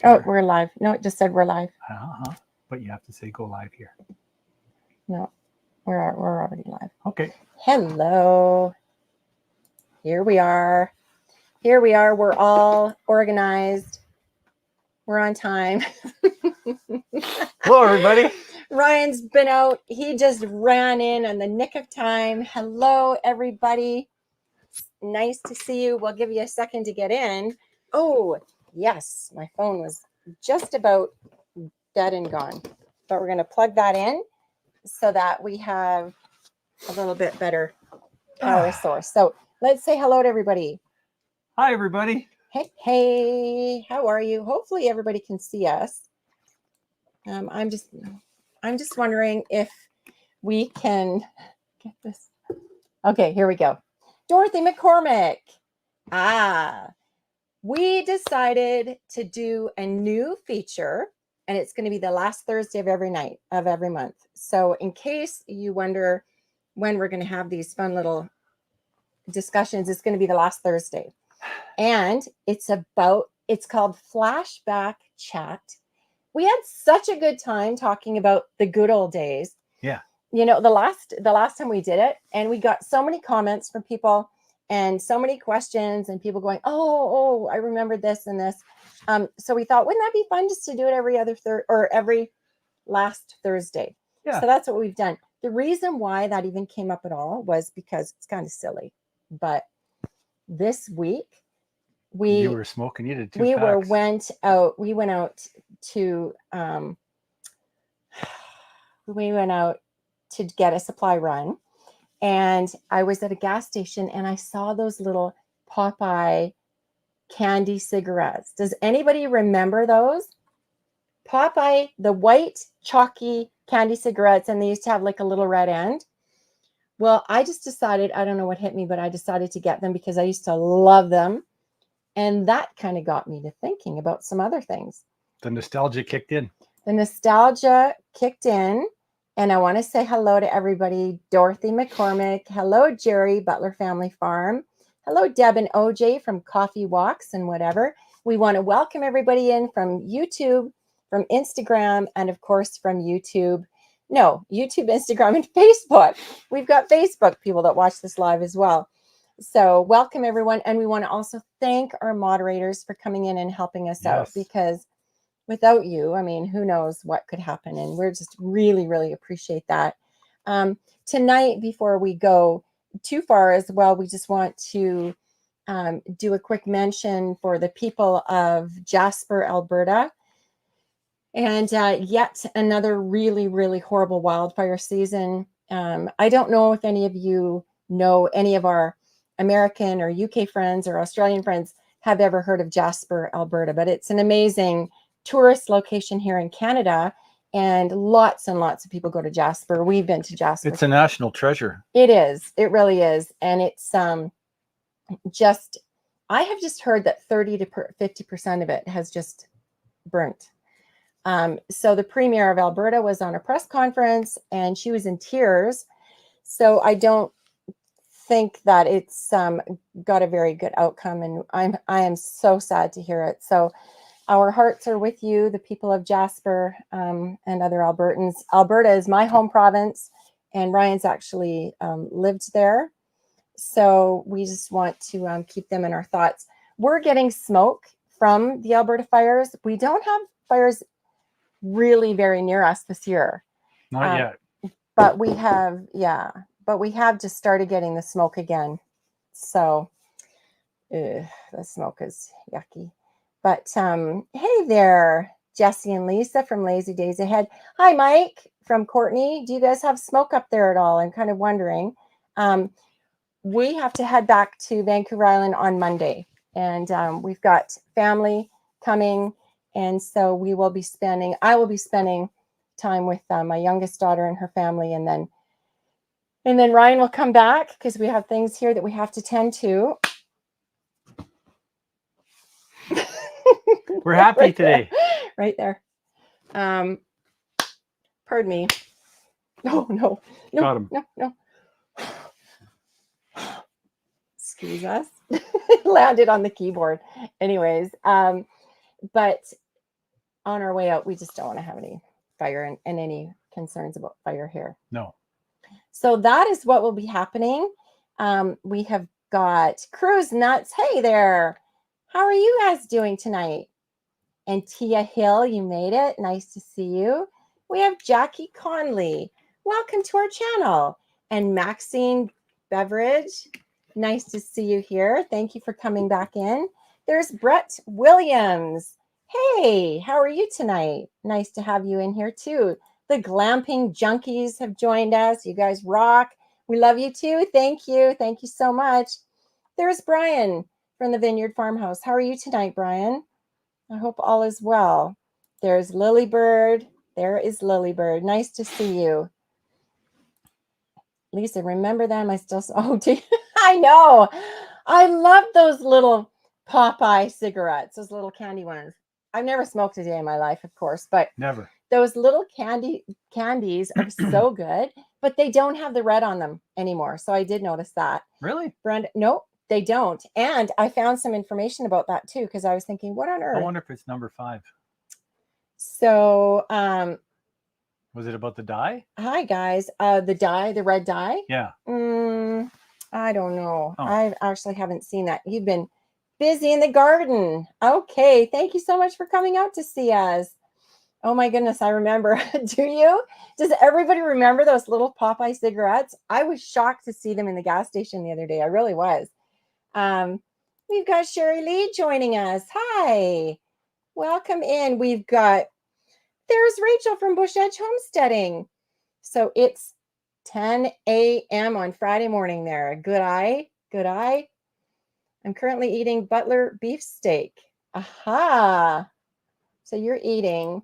Oh, we're live. No, it just said we're live. Uh-huh. But you have to say go live here. No, we're already live. Okay. Hello. Here we are. Here we are. We're all organized. We're on time. Hello, everybody. Ryan's been out. He just ran in the nick of time. Hello, everybody. Nice to see you. We'll give you a second to get in. Oh, yes. My phone was just about dead and gone. But we're going to plug that in so that we have a little bit better power source. So let's say hello to everybody. Hi, everybody. Hey, how are you? Hopefully everybody can see us. I'm just wondering if we can get this. Okay, here we go. Dorothy McCormick. We decided to do a new feature, and it's going to be the last Thursday of every night of every month. So in case you wonder when we're going to have these fun little discussions, it's going to be the last Thursday. And it's called Flashback Chat. We had such a good time talking about the good old days. Yeah. You know, the last time we did it, and we got so many comments from people and so many questions and people going, oh, I remember this and this. So we thought, wouldn't that be fun just to do it every other every last Thursday? Yeah. So that's what we've done. The reason why that even came up at all was because it's kind of silly. But this week, you were smoking. You did 2 we packs. went out to get a supply run, and I was at a gas station and I saw those little Popeye candy cigarettes. Does anybody remember those? Popeye, the white chalky candy cigarettes, and they used to have like a little red end. Well, I just decided, I don't know what hit me, but I decided to get them because I used to love them. And that kind of got me to thinking about some other things. The nostalgia kicked in. And I want to say hello to everybody. Dorothy McCormick. Hello, Jerry, Butler Family Farm. Hello, Deb and OJ from Coffee Walks and whatever. We want to welcome everybody in from YouTube, from Instagram, and of course from YouTube, Instagram, and Facebook. We've got Facebook people that watch this live as well. So welcome everyone. And we want to also thank our moderators for coming in and helping us out, because without you, I mean, who knows what could happen. And we're just really, really appreciate that. Tonight, before we go too far as well, we just want to do a quick mention for the people of Jasper, Alberta. And yet another really, really horrible wildfire season. I don't know if any of you know any of our American or UK friends or Australian friends have ever heard of Jasper, Alberta, but it's an amazing tourist location here in Canada, and lots of people go to Jasper. We've been to Jasper. It's a national treasure. It is. It really is. And it's I have just heard that 30 to 50% of it has just burnt. So the Premier of Alberta was on a press conference and she was in tears. So I don't think that it's got a very good outcome, and I am so sad to hear it. So our hearts are with you, the people of Jasper and other Albertans. Alberta is my home province, and Ryan's actually lived there. So we just want to keep them in our thoughts. We're getting smoke from the Alberta fires. We don't have fires really very near us this year. Not yet. But we have just started getting the smoke again. So the smoke is yucky. But hey there, Jesse and Lisa from Lazy Days Ahead. Hi, Mike from Courtney. Do you guys have smoke up there at all? I'm kind of wondering. We have to head back to Vancouver Island on Monday, and we've got family coming, and so I will be spending time with my youngest daughter and her family, and then Ryan will come back because we have things here that we have to tend to. We're happy right today. Right there. Pardon me. No. Got him. No. Excuse us. Landed on the keyboard. Anyways, but on our way out, we just don't want to have any fire and any concerns about fire here. No. So that is what will be happening. We have got Cruise Nuts. Hey there. How are you guys doing tonight? And Tia Hill, you made it. Nice to see you. We have Jackie Conley. Welcome to our channel. And Maxine Beveridge. Nice to see you here. Thank you for coming back in. There's Brett Williams. Hey, how are you tonight? Nice to have you in here too. The Glamping Junkies have joined us. You guys rock. We love you too. Thank you. Thank you so much. There's Brian from the Vineyard Farmhouse. How are you tonight, Brian? I hope all is well. There's Lilybird. There is Lilybird. Nice to see you. Lisa, remember them? I still, oh, I know. I love those little Popeye cigarettes, those little candy ones. I've never smoked a day in my life, of course, but Never. Those little candies are so good, but they don't have the red on them anymore. So I did notice that. Really? Brenda, nope, they don't. And I found some information about that too, because I was thinking, what on earth? I wonder if it's number 5. So, was it about the dye? Hi guys. The dye, the red dye. Yeah. I don't know. Oh. I actually haven't seen that. You've been busy in the garden. Okay. Thank you so much for coming out to see us. Oh my goodness, I remember. Do you? Does everybody remember those little Popeye cigarettes? I was shocked to see them in the gas station the other day. I really was. We've got Sherry Lee joining us. Hi. Welcome in. There's Rachel from Bush Edge Homesteading. So it's 10 a.m. on Friday morning there. Good eye. Good eye. I'm currently eating Butler beef steak. Aha. So you're eating.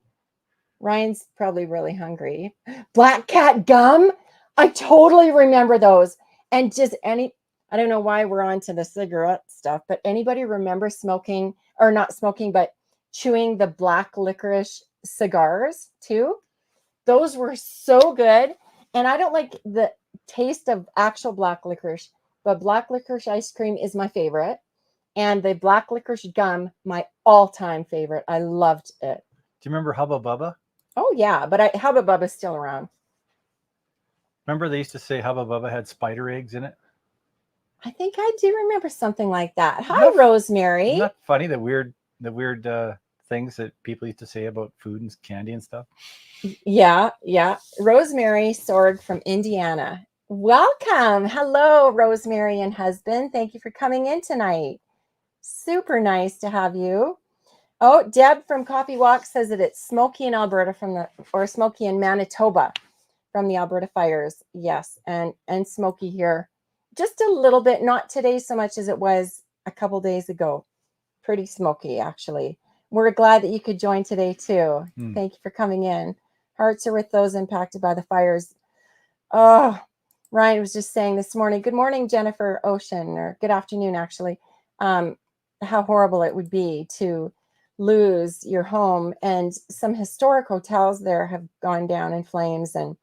Ryan's probably really hungry. Black Cat gum. I totally remember those. And just I don't know why we're on to the cigarette stuff, but anybody remember smoking, or not smoking, but chewing the black licorice cigars too? Those were so good. And I don't like the taste of actual black licorice, but black licorice ice cream is my favorite. And the black licorice gum, my all-time favorite. I loved it. Do you remember Hubba Bubba? Oh, yeah, but Hubba Bubba's still around. Remember they used to say Hubba Bubba had spider eggs in it? I think I do remember something like that. Hi, Rosemary. Isn't that funny, the weird things that people used to say about food and candy and stuff? Yeah. Rosemary Sorg from Indiana. Welcome. Hello, Rosemary and husband. Thank you for coming in tonight. Super nice to have you. Oh, Deb from Coffee Walk says that it's smoky in Alberta or smoky in Manitoba from the Alberta fires. Yes, and smoky here. Just a little bit, not today so much as it was a couple days ago. Pretty smoky, actually. We're glad that you could join today, too. Thank you for coming in. Hearts are with those impacted by the fires. Oh, Ryan was just saying this morning, good morning, Jennifer Ocean, or good afternoon, actually, how horrible it would be to lose your home. And some historic hotels there have gone down in flames. And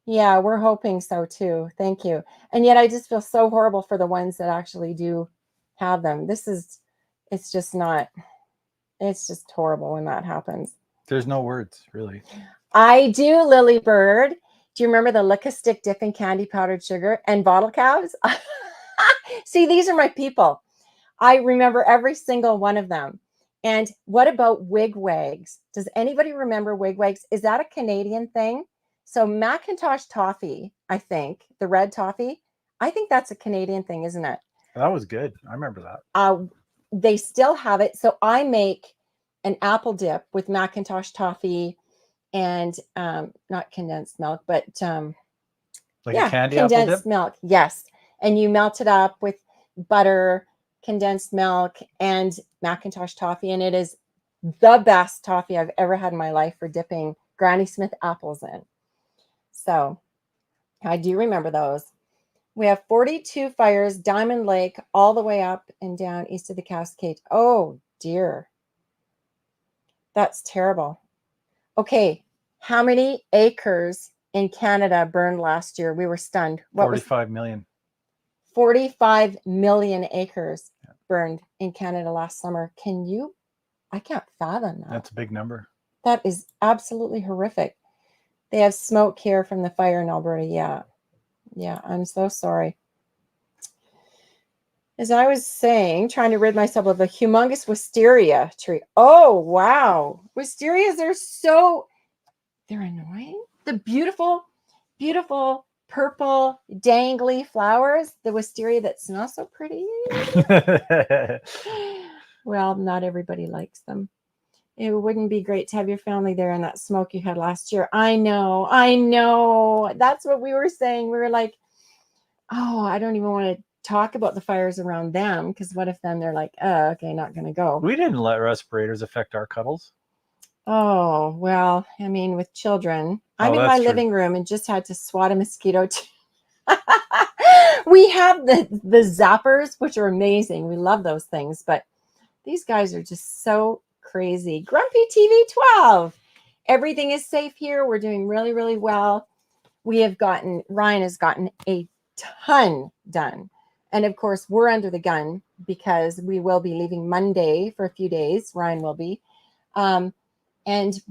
yeah, we're hoping so too. Thank you. And yet I just feel so horrible for the ones that actually do have them. It's just horrible when that happens. There's no words, really. I do, Lily Bird. Do you remember the Lick-a-Stick dipping candy powdered sugar and bottle caps? See, these are my people. I remember every single one of them. And what about wigwags? Does anybody remember wigwags? Is that a Canadian thing? So Macintosh toffee, I think, the red toffee, I think that's a Canadian thing, isn't it? That was good. I remember that. They still have it. So I make an apple dip with Macintosh toffee and not condensed milk, but like a candy apple dip? Condensed milk, yes. And you melt it up with butter, condensed milk, and Macintosh toffee. And it is the best toffee I've ever had in my life for dipping Granny Smith apples in. So I do remember those. We have 42 fires, Diamond Lake, all the way up and down east of the Cascade. Oh, dear. That's terrible. Okay, how many acres in Canada burned last year? We were stunned. 45 million. 45 million acres burned in Canada last summer. I can't fathom that. That's a big number. That is absolutely horrific. They have smoke here from the fire in Alberta. Yeah. Yeah, I'm so sorry. As I was saying, trying to rid myself of a humongous wisteria tree. Oh, wow. Wisterias are they're annoying. The beautiful, beautiful purple dangly flowers, the wisteria that smells so pretty. Well, not everybody likes them. It wouldn't be great to have your family there in that smoke you had last year. I know. That's what we were saying. We were like, oh, I don't even want to talk about the fires around them, because what if then they're like, oh, okay, not going to go. We didn't let respirators affect our cuddles. Oh, well, I mean, with children, I'm in my living room and just had to swat a mosquito. We have the zappers, which are amazing. We love those things, but these guys are just so crazy. Grumpy TV 12. Everything is safe here. We're doing really, really well. Ryan has gotten a ton done. And of course, we're under the gun because we will be leaving Monday for a few days. Ryan will be. And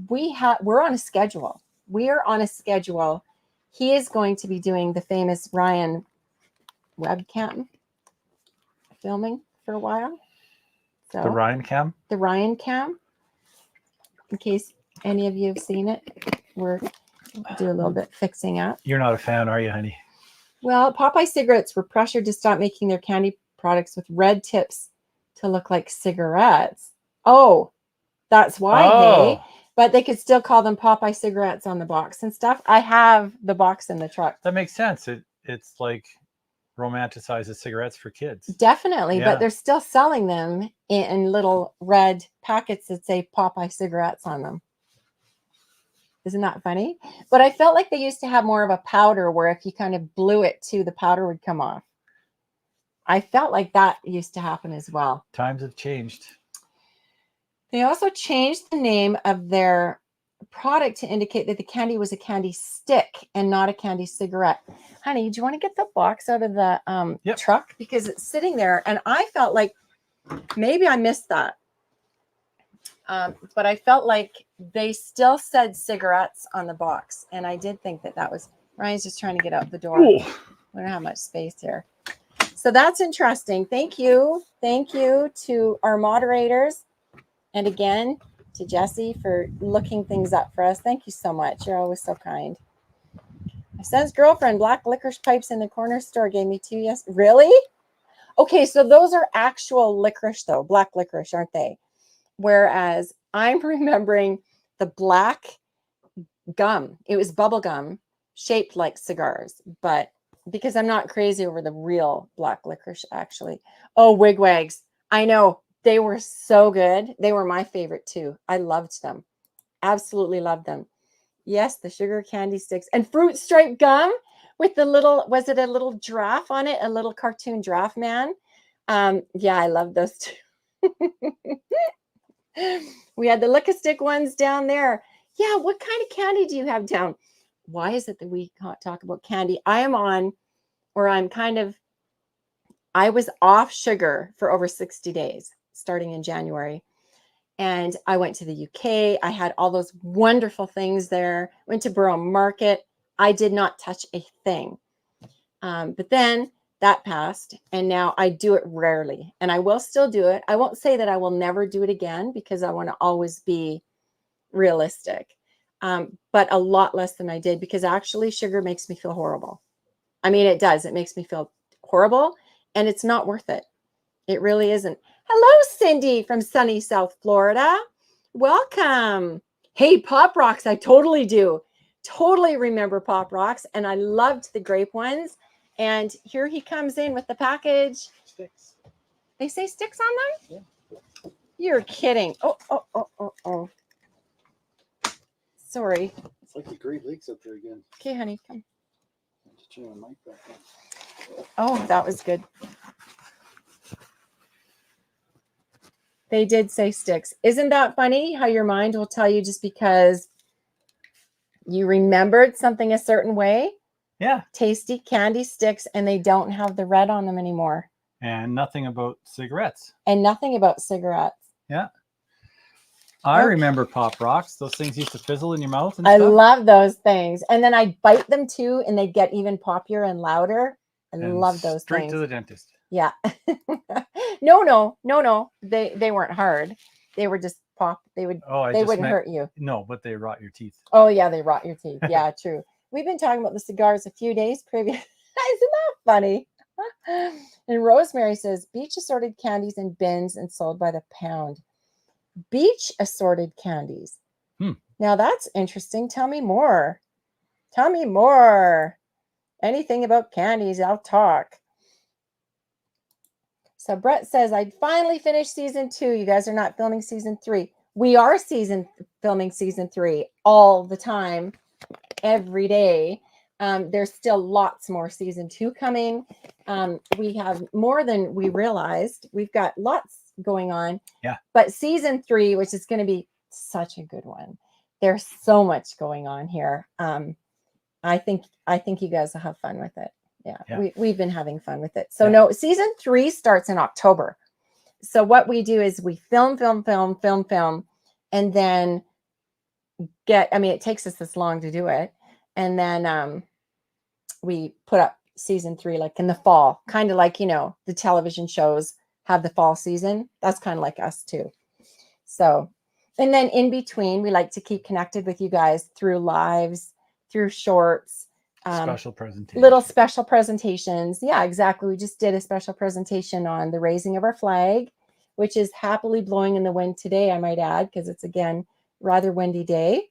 we're on a schedule. We are on a schedule. He is going to be doing the famous Ryan webcam filming for a while. So the Ryan cam? The Ryan cam. In case any of you have seen it, we'll do a little bit fixing up. You're not a fan, are you, honey? Well, Popeye cigarettes were pressured to stop making their candy products with red tips to look like cigarettes. Oh, that's why, hey? But they could still call them Popeye cigarettes on the box and stuff. I have the box in the truck. That makes sense. It's like romanticizes cigarettes for kids. Definitely, yeah. But they're still selling them in little red packets that say Popeye cigarettes on them. Isn't that funny? But I felt like they used to have more of a powder where if you kind of blew it too, the powder would come off. I felt like that used to happen as well. Times have changed. They also changed the name of their product to indicate that the candy was a candy stick and not a candy cigarette. Honey, do you want to get the box out of the truck? Because it's sitting there and I felt like maybe I missed that. But I felt like they still said cigarettes on the box. And I did think that was, Ryan's just trying to get out the door. Ooh. We don't have much space here. So that's interesting. Thank you. Thank you to our moderators. And again, to Jesse for looking things up for us. Thank you so much. You're always so kind. My son's girlfriend, black licorice pipes in the corner store, gave me 2 yes. Really? Okay, so those are actual licorice though. Black licorice, aren't they? Whereas I'm remembering the black gum. It was bubble gum shaped like cigars, but because I'm not crazy over the real black licorice, actually. Oh, wigwags. I know. They were so good. They were my favorite too. I loved them. Absolutely loved them. Yes, the sugar candy sticks and fruit stripe gum with the little, was it a little giraffe on it? A little cartoon giraffe man. Yeah, I love those too. We had the lick-a-stick ones down there. Yeah, what kind of candy do you have down? Why is it that we can't talk about candy? I was off sugar for over 60 days, starting in January. And I went to the UK. I had all those wonderful things there. Went to Borough Market. I did not touch a thing. But then that passed. And now I do it rarely. And I will still do it. I won't say that I will never do it again because I want to always be realistic. But a lot less than I did because actually sugar makes me feel horrible. I mean, it does. It makes me feel horrible. And it's not worth it. It really isn't. Hello, Cindy from sunny South Florida. Welcome. Hey, Pop Rocks. I totally do. Totally remember Pop Rocks. And I loved the grape ones. And here he comes in with the package. Sticks. They say sticks on them? Yeah. You're kidding. Oh. Sorry. It's like the Great Lakes up there again. Okay, honey, come. Just turn the mic back on. Oh, that was good. They did say sticks. Isn't that funny how your mind will tell you just because you remembered something a certain way? Yeah. Tasty candy sticks, and they don't have the red on them anymore. And nothing about cigarettes. And nothing about cigarettes. Yeah. I Okay. remember Pop Rocks. Those things used to fizzle in your mouth and I stuff. love those things. And then I'd bite them too, and they'd get even poppier and louder. I And love those straight things. to the dentist. Yeah. No. They weren't hard. They were just pop. They Oh, wouldn't meant, hurt you. No, but they rot your teeth. Oh yeah, they rot your teeth. Yeah, true. We've been talking about the cigars a few days previous. Isn't that funny? And Rosemary says beach assorted candies in bins and sold by the pound. Beach assorted candies. Now that's interesting. Tell me more. Tell me more. Anything about candies, I'll talk. So Brett says, I'd finally finished season 2. You guys are not filming season 3. We are filming season 3 all the time, every day. There's still lots more season 2 coming. We have more than we realized. We've got lots going on. Yeah. But season 3, which is going to be such a good one. There's so much going on here. I think you guys will have fun with it. Yeah. We've been having fun with it. So no, season 3 starts in October. So what we do is we film, and then it takes us this long to do it. And then we put up season 3 like in the fall, kind of like, the television shows have the fall season. That's kind of like us too. So, and then in between, we like to keep connected with you guys through lives, through shorts, special presentations. Little special presentations. Yeah, exactly. We just did a special presentation on the raising of our flag, which is happily blowing in the wind today, I might add, because it's again rather windy day.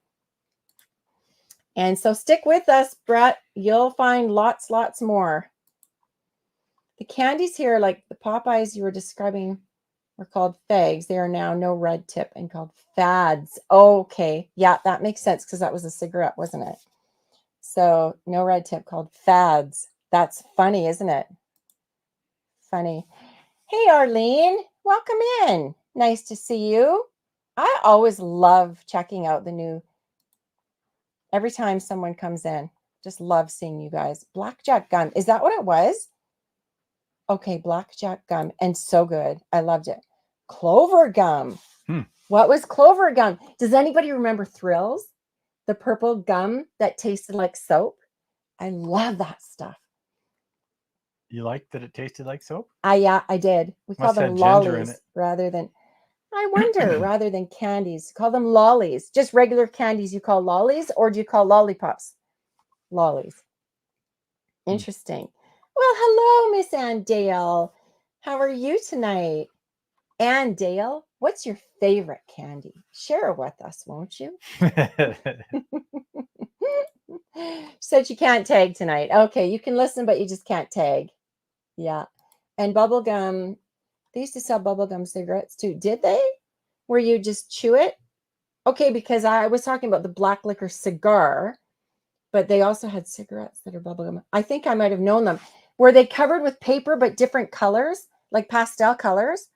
And so stick with us, Brett. You'll find lots more. The candies here, like the Popeyes you were describing, were called fags. They are now no red tip and called fads. Okay. Yeah, that makes sense because that was a cigarette, wasn't it? So no red tip, called fads. That's funny, isn't it? Funny. Hey, Arlene, welcome in. Nice to see you. I always love checking out the new, every time someone comes in, just love seeing you guys. Blackjack gum. Is that what it was? Okay, blackjack gum. And so good. I loved it. Clover gum. What was clover gum? Does anybody remember Thrills? The purple gum that tasted like soap? I love that stuff. You liked that it tasted like soap? Yeah, I did. We call Must them have ginger in lollies it. rather than, I wonder, rather than candies. Call them lollies. Just regular candies you call lollies, or do you call lollipops? Lollies. Interesting. Well, hello, Miss Ann Dale. How are you tonight? Ann Dale, what's your favorite candy? Share it with us, won't you? Said you can't tag tonight. Okay, you can listen, but you just can't tag. Yeah. And bubblegum, they used to sell bubblegum cigarettes too. Did they? Where you just chew it? Okay, because I was talking about the black liquor cigar, but they also had cigarettes that are bubblegum. I think I might have known them. Were they covered with paper, but different colors, like pastel colors,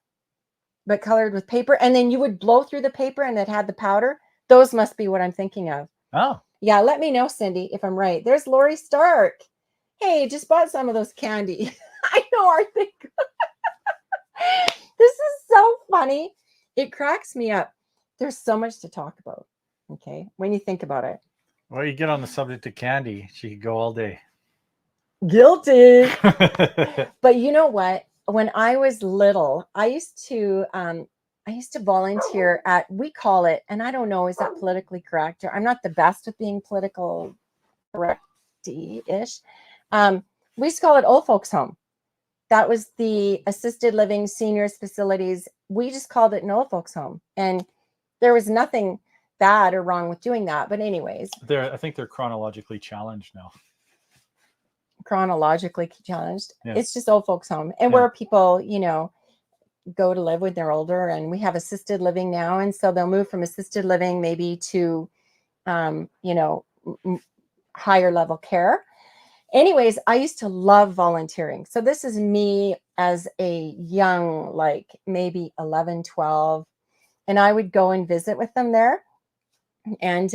but colored with paper? And then you would blow through the paper and it had the powder. Those must be what I'm thinking of. Oh. Yeah, let me know, Cindy, if I'm right. There's Lori Stark. Hey, just bought some of those candy. I know, our thing. This is so funny. It cracks me up. There's so much to talk about. Okay, when you think about it. Well, you get on the subject of candy, she could go all day. Guilty. But you know what? When I was little, I used to volunteer at, we call it, and I don't know, is that politically correct? Or I'm not the best with being political correct-ish. We used to call it Old Folks Home. That was the assisted living seniors facilities. We just called it an old folks home. And there was nothing bad or wrong with doing that. But anyways. I think they're chronologically challenged now. Chronologically challenged. Yeah. It's just old folks home. And where people, go to live when they're older. And we have assisted living now. And so they'll move from assisted living maybe to, higher level care. Anyways, I used to love volunteering. So this is me as a young, like maybe 11, 12. And I would go and visit with them there. And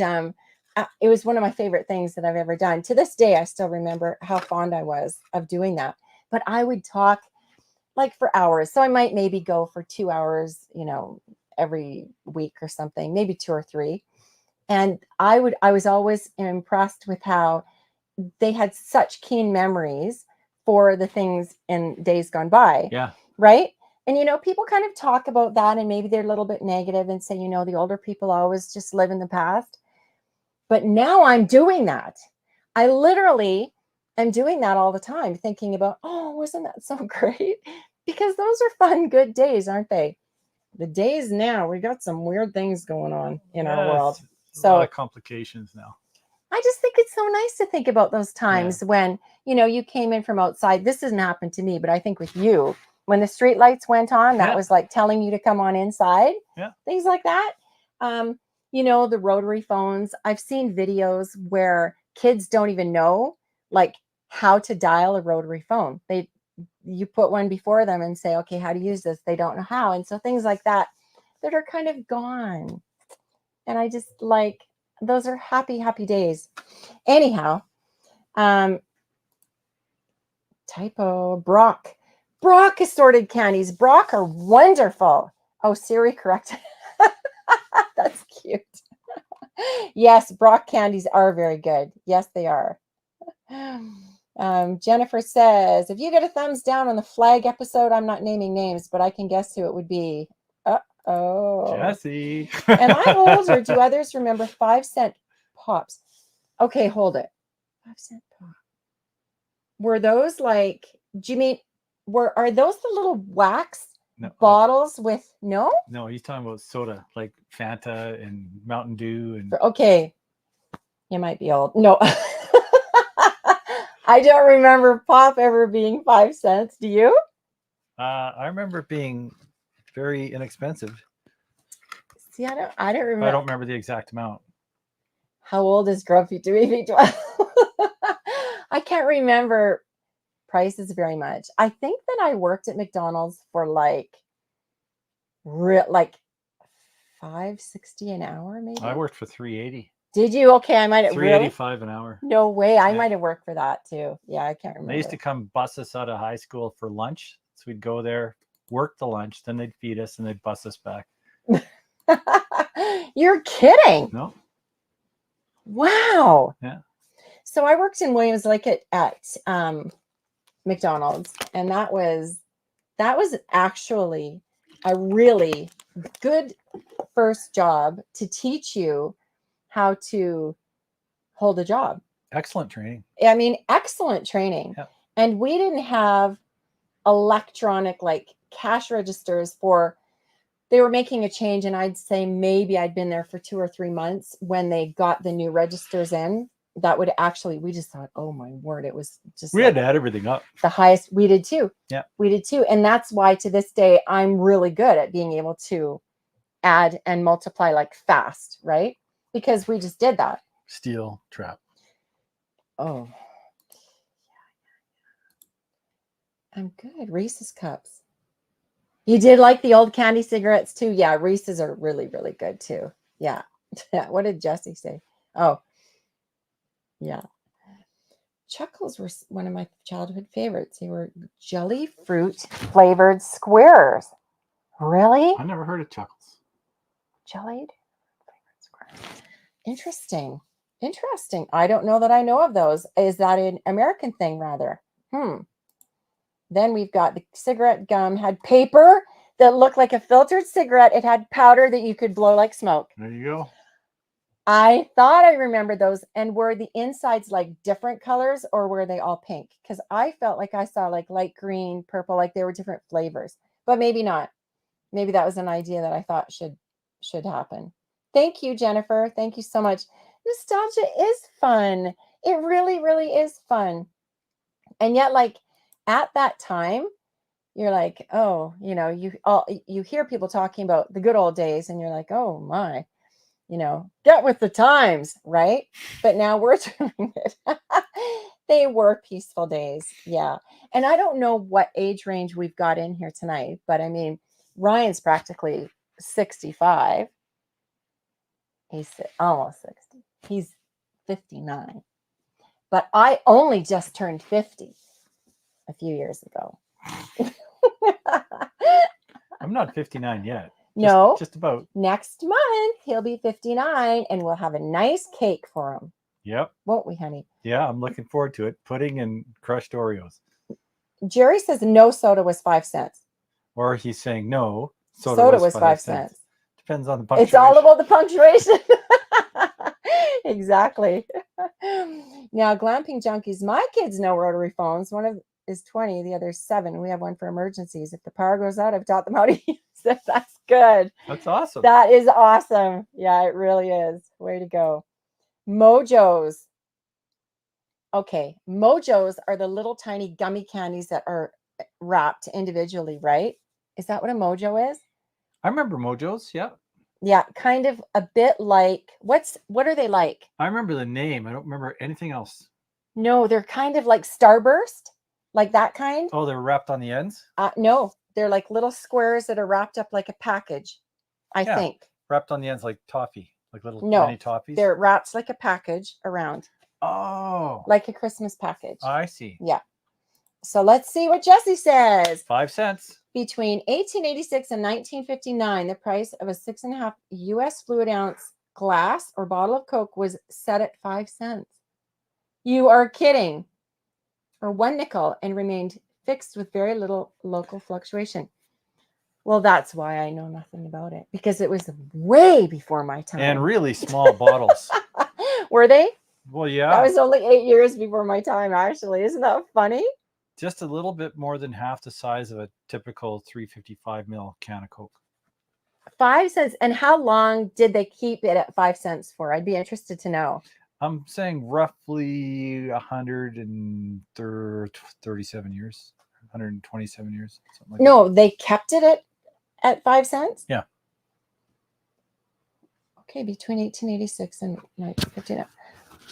it was one of my favorite things that I've ever done. To this day, I still remember how fond I was of doing that. But I would talk like for hours. So I might maybe go for 2 hours, every week or something, maybe 2 or 3. And I was always impressed with how they had such keen memories for the things in days gone by. Yeah. Right. And, people kind of talk about that and maybe they're a little bit negative and say, the older people always just live in the past. But now I'm doing that. I literally am doing that all the time, thinking about, oh, wasn't that so great? Because those are fun, good days, aren't they? The days now, we got some weird things going on in our world. A lot of complications now. I just think it's so nice to think about those times when, you came in from outside. This doesn't happen to me, but I think with you, when the street lights went on, that was like telling you to come on inside. Yeah. Things like that. The rotary phones. I've seen videos where kids don't even know like how to dial a rotary phone. You put one before them and say, okay, how to use this. They don't know how. And so things like that are kind of gone. And I just those are happy, happy days. Anyhow, typo, Brock assorted candies. Brock are wonderful. Oh, Siri corrected. That's cute. Yes, Brock candies are very good. Yes, they are. Jennifer says, if you get a thumbs down on the flag episode, I'm not naming names, but I can guess who it would be. Uh-oh. Jesse. Am I old or do others remember 5-cent pops? Okay, hold it. 5-cent pop. Were those do you mean, are those the little wax bottles with, no? No, he's talking about soda, like Fanta and Mountain Dew. And okay. You might be old. No. I don't remember pop ever being 5 cents. Do you? I remember it being very inexpensive. See, I don't remember. I don't remember the exact amount. How old is Grumpy Dweeby? I can't remember prices very much. I think that I worked at McDonald's for $5.60 an hour, maybe. I worked for $3.80. Did you? Okay, I might have $3.85 an hour. No way. I might have worked for that too. Yeah, I can't remember. They used to come bus us out of high school for lunch. So we'd go there, work the lunch, then they'd feed us and they'd bus us back. You're kidding. No. Wow. Yeah. So I worked in Williams Lake at McDonald's, and that was actually a really good first job to teach you how to hold a job. Excellent training. I mean, excellent training. Yep. And we didn't have electronic cash registers they were making a change, and I'd say maybe I'd been there for 2 or 3 months when they got the new registers in. That would actually, we just thought, oh my word, it was just we had to add everything up. The highest. We did too. Yeah, we did too. And that's why to this day I'm really good at being able to add and multiply fast, right? Because we just did that. Steel trap. Oh, I'm good. Reese's cups. You did like the old candy cigarettes too? Yeah, Reese's are really, really good too. Yeah. What did Jesse say? Oh, yeah. Chuckles were one of my childhood favorites. They were jelly fruit flavored squares. Really? I never heard of Chuckles. Jellied flavored squares. Interesting. Interesting. I don't know that I know of those. Is that an American thing rather? Then we've got the cigarette gum had paper that looked like a filtered cigarette. It had powder that you could blow like smoke. There you go. I thought I remembered those. And were the insides different colors or were they all pink? Because I felt like I saw light green, purple, they were different flavors, but maybe not. Maybe that was an idea that I thought should happen. Thank you, Jennifer. Thank you so much. Nostalgia is fun. It really, really is fun. And yet, at that time, you're oh, you hear people talking about the good old days and you're like, oh my, get with the times, right? But now we're doing it. They were peaceful days. Yeah. And I don't know what age range we've got in here tonight, but I mean, Ryan's practically 65. He's almost 60. He's 59. But I only just turned 50 a few years ago. I'm not 59 yet. No, Just about. next month he'll be 59 and we'll have a nice cake for him. Yep. Won't we, honey? Yeah, I'm looking forward to it. Pudding and crushed Oreos. Jerry says no soda was 5 cents. Or he's saying no. Soda was 5 cents. Depends on the punctuation. It's all about the punctuation. Exactly. Now, glamping junkies, my kids know rotary phones. One of is 20, the other is 7. We have one for emergencies. If the power goes out, I've taught them how to use it. That's good. That's awesome. That is awesome. Yeah, it really is. Way to go. Mojos. Okay, Mojos are the little tiny gummy candies that are wrapped individually, right? Is that what a Mojo is? I remember Mojos. Yeah. Yeah, kind of a bit like what are they like? I remember the name. I don't remember anything else. No, they're kind of like Starburst, like that kind. Oh, they're wrapped on the ends? No, they're like little squares that are wrapped up like a package, I think. Wrapped on the ends like toffee, like little No, mini toffees. They're wrapped like a package around, Oh, like a Christmas package. I see. Yeah. So let's see what Jesse says. 5 cents. Between 1886 and 1959, the price of a 6.5 US fluid ounce glass or bottle of Coke was set at 5 cents. You are kidding. Or 1 nickel, and remained fixed with very little local fluctuation. Well, that's why I know nothing about it, because it was way before my time. And really small bottles. Were they? Well, yeah. That was only 8 years before my time, actually. Isn't that funny? Just a little bit more than half the size of a typical 355 ml can of Coke. 5 cents. And how long did they keep it at 5 cents for? I'd be interested to know. I'm saying roughly 137 years, 127 years, something like that. No, they kept it at 5 cents? Yeah. Okay, between 1886 and 1959.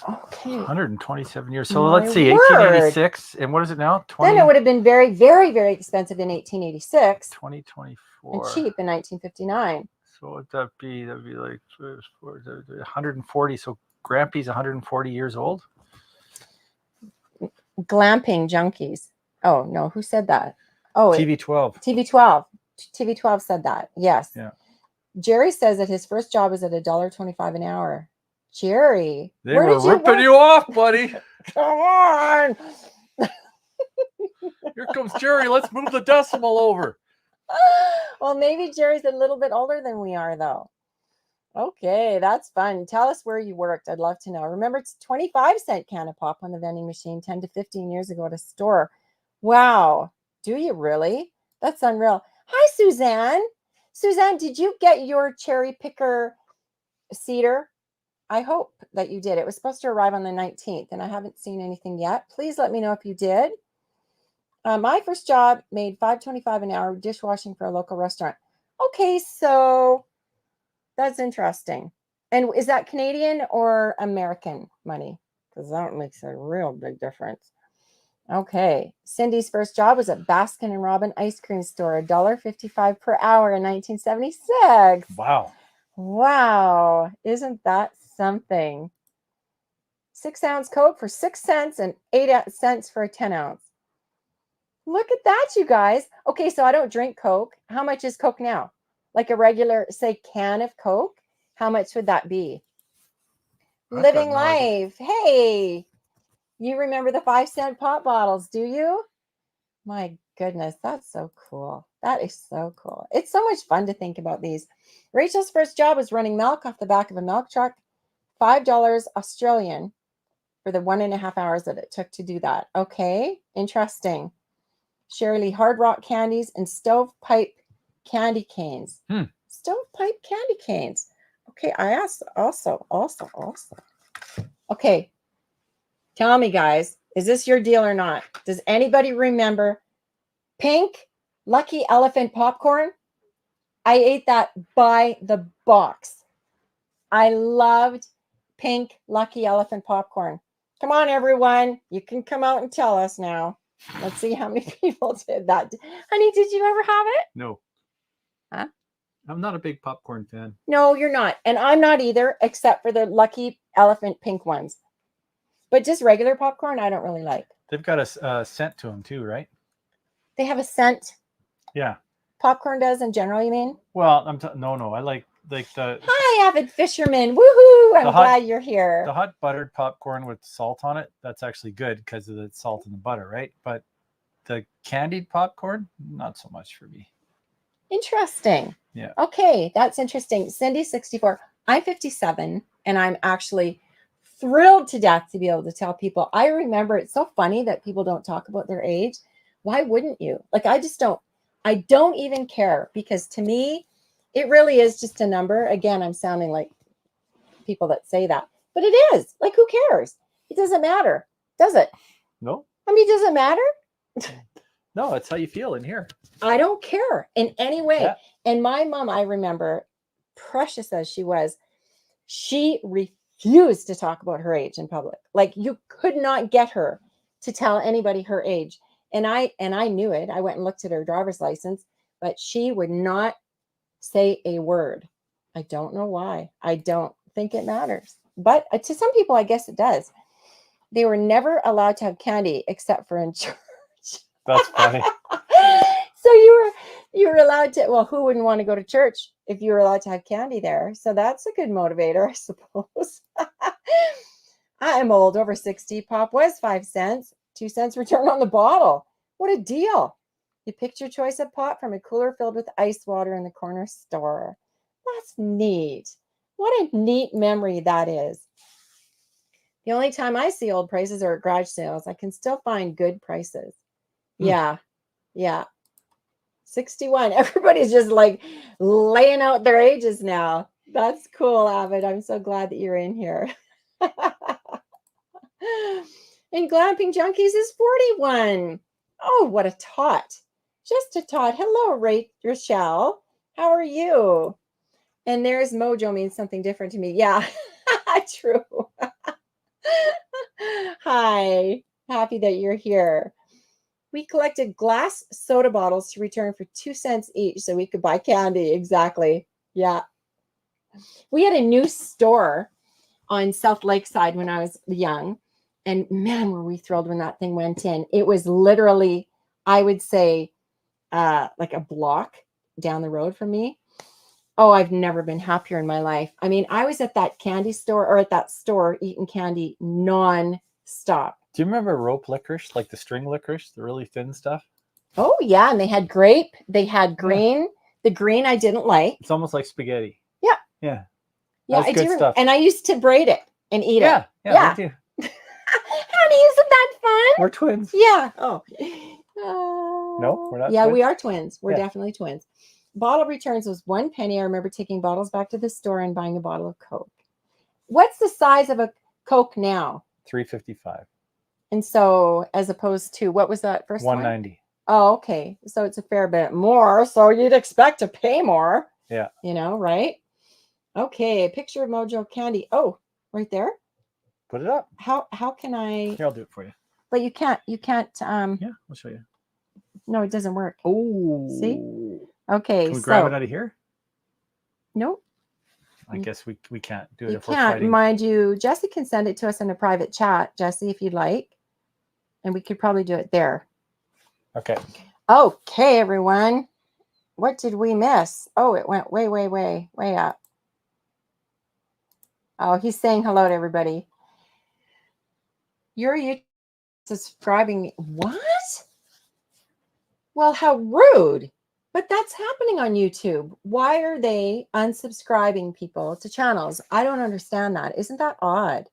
Okay. 127 years. So My let's see, word. 1886. And what is it now? Then it would have been very, very, very expensive in 1886 2024. and cheap in 1959. So what would that be? That'd be like 140. So Grampy's 140 years old. Glamping junkies. Oh, no. Who said that? Oh, TV12. TV12. TV12 said that. Yes. Yeah. Jerry says that his first job was at $1.25 an hour. Jerry, They were ripping you off, buddy. Come on. Here comes Jerry. Let's move the decimal over. Well, maybe Jerry's a little bit older than we are, though. Okay, that's fun. Tell us where you worked. I'd love to know. Remember, it's 25-cent can of pop on the vending machine 10 to 15 years ago at a store. Wow. Do you really? That's unreal. Hi, Suzanne. Suzanne, did you get your cherry picker cedar? I hope that you did. It was supposed to arrive on the 19th, and I haven't seen anything yet. Please let me know if you did. My first job made $5.25 an hour dishwashing for a local restaurant. Okay, so that's interesting. And is that Canadian or American money? Because that makes a real big difference. Okay. Cindy's first job was at Baskin and Robin ice cream store, $1.55 per hour in 1976. Wow. Wow. Isn't that something? 6-ounce Coke for 6 cents and 8 cents for a 10-ounce. Look at that, you guys. Okay, so I don't drink Coke. How much is Coke now? Like a regular, say, can of Coke? How much would that be? Living life. Hey, you remember the 5-cent pop bottles, do you? My goodness, that's so cool. That is so cool. It's so much fun to think about these. Rachel's first job was running milk off the back of a milk truck, $5 Australian for the 1.5 hours that it took to do that. Okay, interesting. Shirley, Hard Rock candies and stovepipe candy canes. Stovepipe candy canes. Okay, I asked also. Okay, tell me, guys, is this your deal or not? Does anybody remember pink Lucky Elephant popcorn? I ate that by the box. I loved pink Lucky Elephant popcorn. Come on, everyone. You can come out and tell us now. Let's see how many people did that. Honey, did you ever have it? No. Huh? I'm not a big popcorn fan. No, you're not. And I'm not either, except for the Lucky Elephant pink ones. But just regular popcorn, I don't really like. They've got a scent to them too, right? They have a scent. Yeah. popcorn does in general, you mean? Well, no. I like the Hi, avid fisherman. Woohoo! I'm The hot- glad you're here. the hot buttered popcorn with salt on it. That's actually good because of the salt and the butter, right? But the candied popcorn, not so much for me. Interesting. Yeah. Okay, that's interesting. Cindy, 64. I'm 57, and I'm actually thrilled to death to be able to tell people. I remember it's so funny that people don't talk about their age. Why wouldn't you? Like, I don't even care, because to me, it really is just a number. Again, I'm sounding like people that say that, but it is. Like, who cares? It doesn't matter, does it? No, I mean, does it matter? no, it's how you feel in here. I don't care in any way. Yeah. And my mom, I remember, precious as she was, she refused to talk about her age in public. Like, you could not get her to tell anybody her age. And I knew it. I went and looked at her driver's license, but she would not say a word. I don't know why. I don't think it matters. But to some people, I guess it does. They were never allowed to have candy except for in church. That's funny. So you were allowed to, well, who wouldn't want to go to church if you were allowed to have candy there? So that's a good motivator, I suppose. I'm old, over 60. Pop was 5 cents, 2 cents return on the bottle. What a deal. You picked your choice of pop from a cooler filled with ice water in the corner store. That's neat. What a neat memory that is. The only time I see old prices are at garage sales. I can still find good prices. Yeah. 61. Everybody's just like laying out their ages now. That's cool, Avid. I'm so glad that you're in here. And Glamping Junkies is 41. Oh, what a tot. Just a tot. Hello, Rochelle. How are you? And there's Mojo means something different to me. Yeah, true. Hi. Happy that you're here. We collected glass soda bottles to return for 2 cents each so we could buy candy. Exactly. Yeah. We had a new store on South Lakeside when I was young. And man, were we thrilled when that thing went in. It was literally, I would say, like a block down the road from me. Oh, I've never been happier in my life. I mean, I was at that candy store or at that store eating candy non-stop. Do you remember rope licorice, like the string licorice, the really thin stuff? Oh, yeah. And they had grape. They had green. Yeah. The green I didn't like. It's almost like spaghetti. Yeah. Yeah. Yeah, I do. Stuff. And I used to braid it and eat it. Yeah, I do. Honey, isn't that fun? We're twins. Yeah. Oh. No, we're not. Yeah, twins? we are twins. We're definitely twins. Bottle returns was 1 penny. I remember taking bottles back to the store and buying a bottle of Coke. What's the size of a Coke now? $3.55. And so, as opposed to, what was that first one? $1.90. Oh, okay. So it's a fair bit more. So you'd expect to pay more. Yeah. You know, right? Okay. A picture of Mojo candy. Oh, right there. Put it up. How can I? Here, I'll do it for you. But you can't. Yeah, I'll show you. No, it doesn't work. Oh. See? Okay. Can we grab it out of here? Nope. I guess we can't do it You if we're can't. fighting. Mind you, Jesse can send it to us in a private chat, Jesse, if you'd like. And we could probably do it there. Okay. Okay, everyone. What did we miss? Oh, it went way, way, way, way up. Oh, he's saying hello to everybody. You're subscribing. What? Well, how rude. But that's happening on YouTube. Why are they unsubscribing people to channels? I don't understand that. Isn't that odd?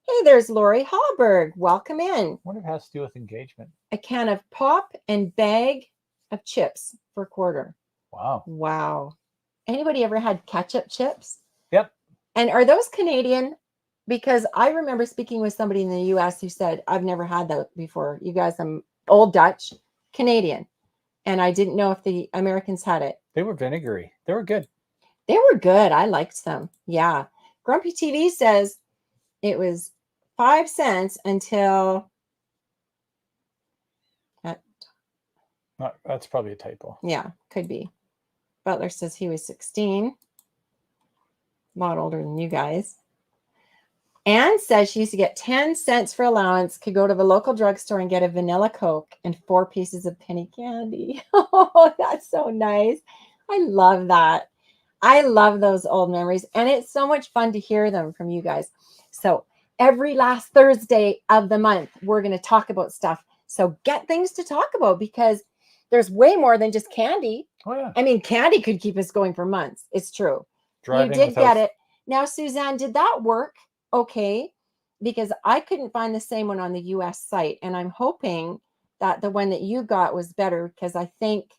Hey, there's Lori Hallberg. Welcome in. I wonder if it has to do with engagement. A can of pop and bag of chips for a quarter. Wow. Wow. Anybody ever had ketchup chips? Yep. And are those Canadian? Because I remember speaking with somebody in the US who said, I've never had that before. You guys, I'm old Dutch, Canadian. And I didn't know if the Americans had it. They were vinegary. They were good. They were good. I liked them. Yeah. Grumpy TV says it was 5 cents until... That's probably a typo. Yeah, could be. Butler says he was 16. A lot older than you guys. Anne says she used to get 10 cents for allowance, could go to the local drugstore and get a vanilla Coke and 4 pieces of penny candy. Oh, that's so nice. I love that. I love those old memories, and it's so much fun to hear them from you guys. So every last Thursday of the month, we're going to talk about stuff. So get things to talk about, because there's way more than just candy. Oh yeah. I mean, candy could keep us going for months. It's true. Driving You did without- get it. Now, Suzanne, did that work okay? Because I couldn't find the same one on the US site, and I'm hoping that the one that you got was better, because I think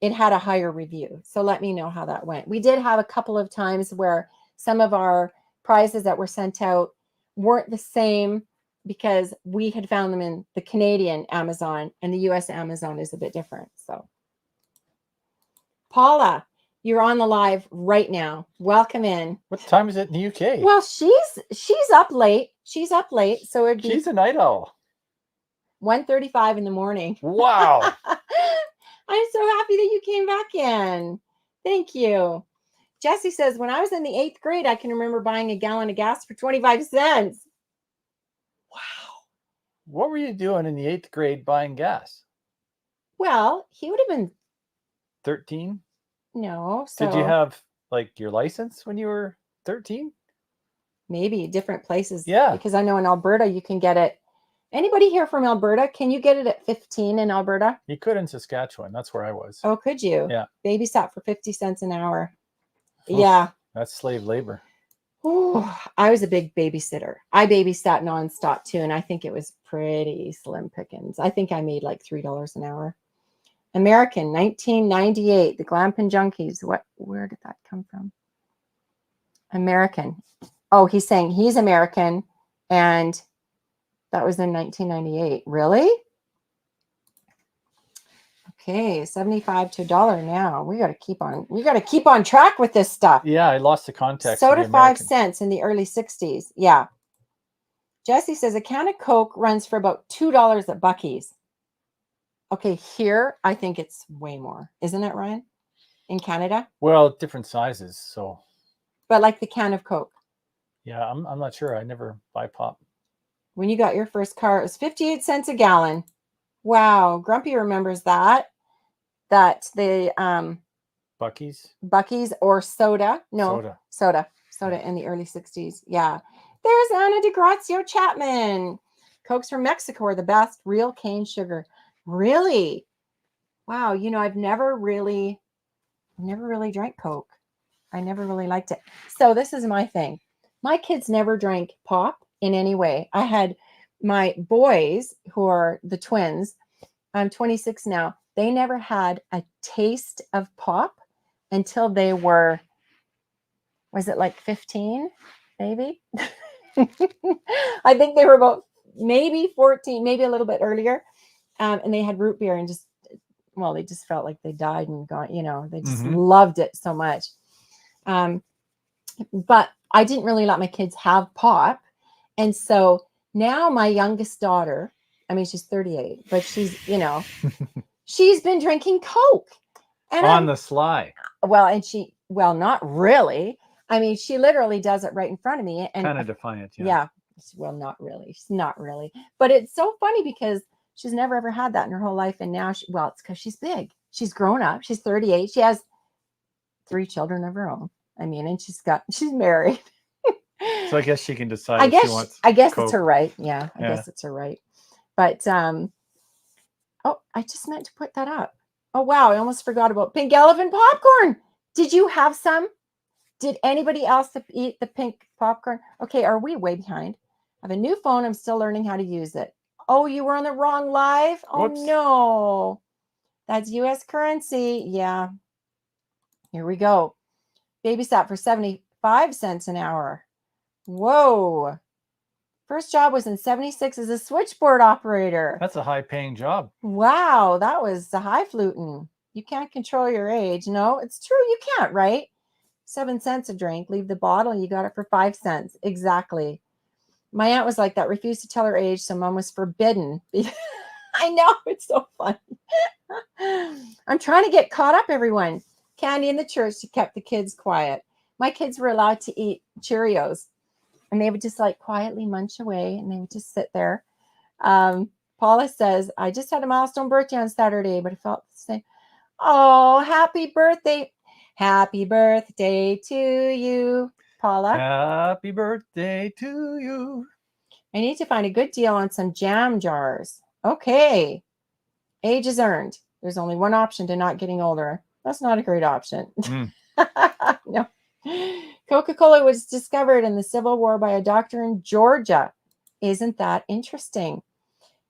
it had a higher review. So let me know how that went. We did have a couple of times where some of our prizes that were sent out weren't the same, because we had found them in the Canadian Amazon, and the US Amazon is a bit different. So Paula, you're on the live right now. Welcome in. What time is it in the UK? Well, she's up late. She's up late. So it'd be She's a night owl. 1:35 in the morning. Wow. I'm so happy that you came back in. Thank you. Jesse says, when I was in the 8th grade, I can remember buying a gallon of gas for 25 cents. Wow. What were you doing in the 8th grade buying gas? Well, he would have been 13? no. So Did you have like your license when you were 13? maybe different places. Yeah. Because I know in Alberta, you can get it. Anybody here from Alberta? Can you get it at 15 in Alberta? You could in Saskatchewan. That's where I was. Oh, could you? Yeah. Babysat for 50 cents an hour. Oof, Yeah. That's slave labor. Ooh, I was a big babysitter. I babysat nonstop too, and I think it was pretty slim pickings. I think I made like $3 an hour. American, 1998, the Glampin' Junkies. Where did that come from? American. Oh, he's saying he's American, and that was in 1998. Really? Okay, 75 to $1 now. We got to keep on track with this stuff. Yeah, I lost the context. Soda of the 5 American. cents in the early 60s. Yeah. Jesse says a can of Coke runs for about $2 at Buc-ee's. Okay, here I think it's way more. Isn't it, Ryan? In Canada? Well, different sizes. So But like the can of Coke. yeah, I'm not sure. I never buy pop. When you got your first car, it was 58 cents a gallon. Wow. Grumpy remembers that. That the Buc-ee's? Buc-ee's or soda. No, soda in the early 60s. Yeah. There's Anna DeGrazio Chapman. Cokes from Mexico are the best. Real cane sugar. Really? Wow. You know, I've never really drank Coke. I never really liked it. So this is my thing. My kids never drank pop in any way. I had my boys, who are the twins. I'm 26 now. They never had a taste of pop until they were, was it like 15, maybe? I think they were about maybe 14, maybe a little bit earlier. And they had root beer and they just felt like they died and gone, they just loved it so much. But I didn't really let my kids have pop. And so now my youngest daughter, I mean, she's 38, but she's, she's been drinking Coke. And On the sly. Well, not really. I mean, she literally does it right in front of me. And Kind of defiant. yeah. Well, not really. She's not really. But it's so funny because she's never ever had that in her whole life. And now, it's because she's big. She's grown up. She's 38. She has 3 children of her own. I mean, and she's married. So I guess she can decide if she wants I guess Coke. it's her right. Yeah, I guess it's her right. But I just meant to put that up. Oh wow, I almost forgot about pink elephant popcorn. Did you have some? Did anybody else eat the pink popcorn? Okay, are we way behind? I have a new phone. I'm still learning how to use it. Oh, you were on the wrong live? Oh Whoops. no. That's US currency. Yeah. Here we go. Babysat for 75 cents an hour. Whoa. First job was in 76 as a switchboard operator. That's a high-paying job. Wow, that was the highfalutin. You can't control your age. No, it's true. You can't, right? 7 cents a drink. Leave the bottle. You got it for 5 cents. Exactly. My aunt was like that. Refused to tell her age, so mom was forbidden. I know. It's so funny. I'm trying to get caught up, everyone. Candy in the church to keep the kids quiet. My kids were allowed to eat Cheerios. And they would just like quietly munch away and they would just sit there. Paula says, I just had a milestone birthday on Saturday, but I felt the same. Oh, happy birthday. Happy birthday to you, Paula. Happy birthday to you. I need to find a good deal on some jam jars. Okay. Age is earned. There's only one option to not getting older. That's not a great option. No. Coca-Cola was discovered in the Civil War by a doctor in Georgia. Isn't that interesting?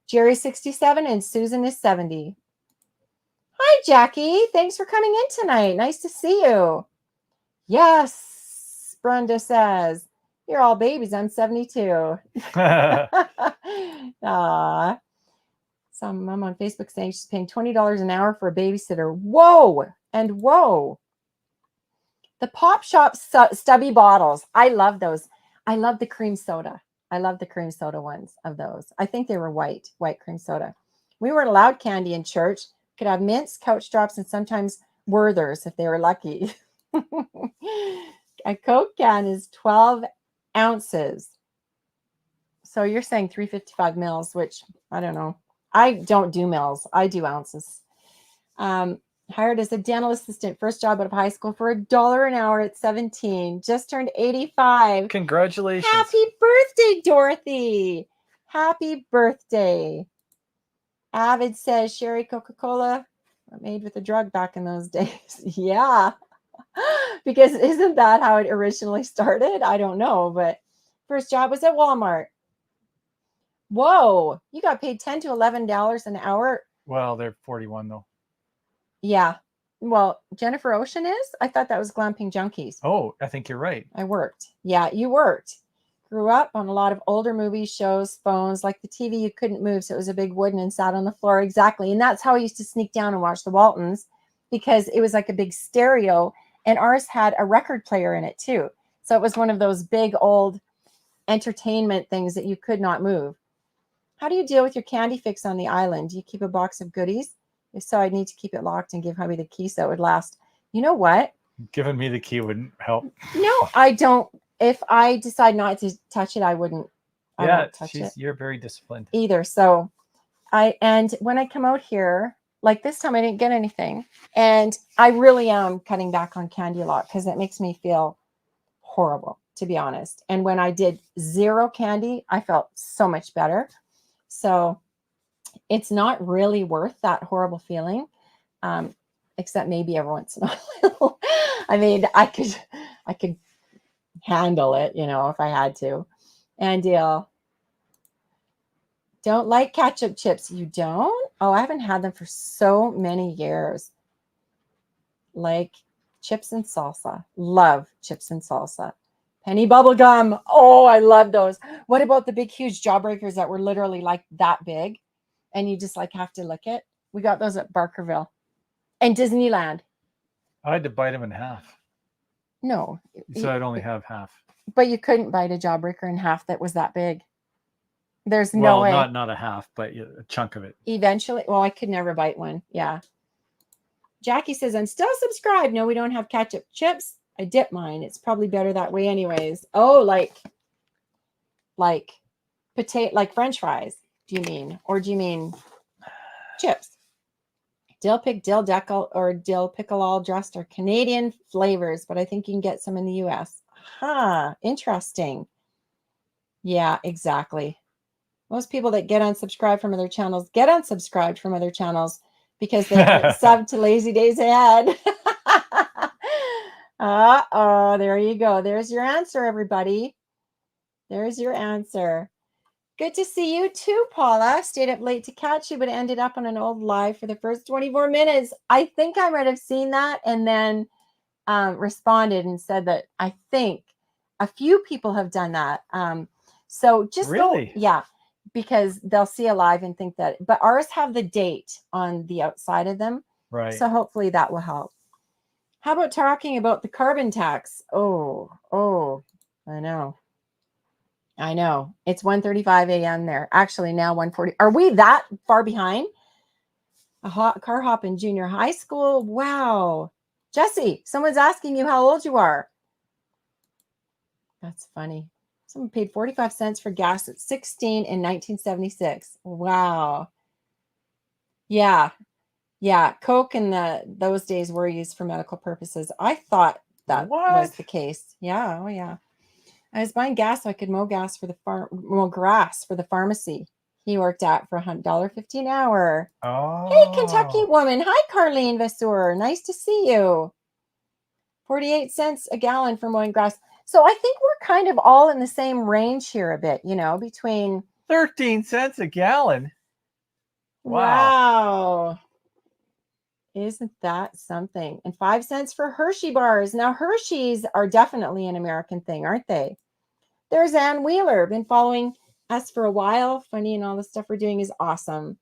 Jerry's 67 and Susan is 70. Hi, Jackie. Thanks for coming in tonight. Nice to see you. Yes, Brenda says. You're all babies. I'm 72. Aw. Some mom on Facebook saying she's paying $20 an hour for a babysitter. Whoa. And whoa. The Pop Shop stubby bottles. I love those. I love the cream soda. I love the cream soda ones of those. I think they were white cream soda. We weren't allowed candy in church. Could have mints, couch drops, and sometimes Werthers if they were lucky. A Coke can is 12 ounces. So you're saying 355 mils, which I don't know. I don't do mils. I do ounces. Hired as a dental assistant, first job out of high school for $1 an hour at 17. Just turned 85. Congratulations. Happy birthday, Dorothy. Happy birthday. Avid says Sherry Coca-Cola made with a drug back in those days. Yeah. Because isn't that how it originally started? I don't know, but first job was at Walmart. Whoa, you got paid $10 to $11 an hour. Well, they're 41 though. Yeah. Well, Jennifer Ocean is? I thought that was Glamping Junkies. Oh, I think you're right. I worked. Yeah, you worked. Grew up on a lot of older movies, shows, phones, like the TV you couldn't move. So it was a big wooden and sat on the floor. Exactly. And that's how I used to sneak down and watch the Waltons because it was like a big stereo and ours had a record player in it too. So it was one of those big old entertainment things that you could not move. How do you deal with your candy fix on the island? Do you keep a box of goodies? If so, I'd need to keep it locked and give hubby the key so it would last. You know what? Giving me the key wouldn't help. No, I don't. If I decide not to touch it, I wouldn't. I won't touch it you're very disciplined. either. So and when I come out here, like this time I didn't get anything. And I really am cutting back on candy a lot because it makes me feel horrible, to be honest. And when I did 0 candy, I felt so much better. So it's not really worth that horrible feeling, except maybe every once in a while. I mean, I could handle it, if I had to. And deal. Don't like ketchup chips. You don't? Oh, I haven't had them for so many years. Like chips and salsa. Love chips and salsa. Penny bubble gum. Oh, I love those. What about the big, huge jawbreakers that were literally like that big? And you just like have to lick it. We got those at Barkerville and Disneyland. I had to bite them in half. No. So I'd only have half. But you couldn't bite a jawbreaker in half that was that big. There's no way. Not a half, but a chunk of it. Eventually. Well, I could never bite one. Yeah. Jackie says, I'm still subscribed. No, we don't have ketchup chips. I dip mine. It's probably better that way anyways. Oh, like potato, like French fries, do you mean? Or do you mean chips? Dill pick, dill deckle, or dill pickle all dressed are Canadian flavors, but I think you can get some in the US. Interesting. Yeah, exactly. Most people that get unsubscribed from other channels get unsubscribed from other channels because they get subbed to Lazy Days Ahead. Oh, there you go. There's your answer, everybody. There's your answer. Good to see you too, Paula. Stayed up late to catch you, but ended up on an old live for the first 24 minutes. I think I might have seen that and then responded and said that I think a few people have done that. So just really, yeah, because they'll see a live and think that, but ours have the date on the outside of them. Right. So hopefully that will help. How about talking about the carbon tax? Oh, I know. It's 1:35 a.m. there. Actually, now 1:40. Are we that far behind? A car hop in junior high school? Wow. Jesse, someone's asking you how old you are. That's funny. Someone paid 45 cents for gas at 16 in 1976. Wow. Yeah. Yeah. Coke in those days were used for medical purposes. I thought that was What? the case. Yeah. Oh, yeah. I was buying gas so I could mow grass for the pharmacy he worked at for $1.50 an hour. Hey, Kentucky Oh, woman. Hi, Carlene Vasseur. Nice to see you. 48 cents a gallon for mowing grass. So I think we're kind of all in the same range here a bit, between 13 cents a gallon. Wow. wow. Isn't that something? And 5 cents for Hershey bars. Now, Hershey's are definitely an American thing, aren't they? There's Ann Wheeler. Been following us for a while. Funny, and all the stuff we're doing is awesome.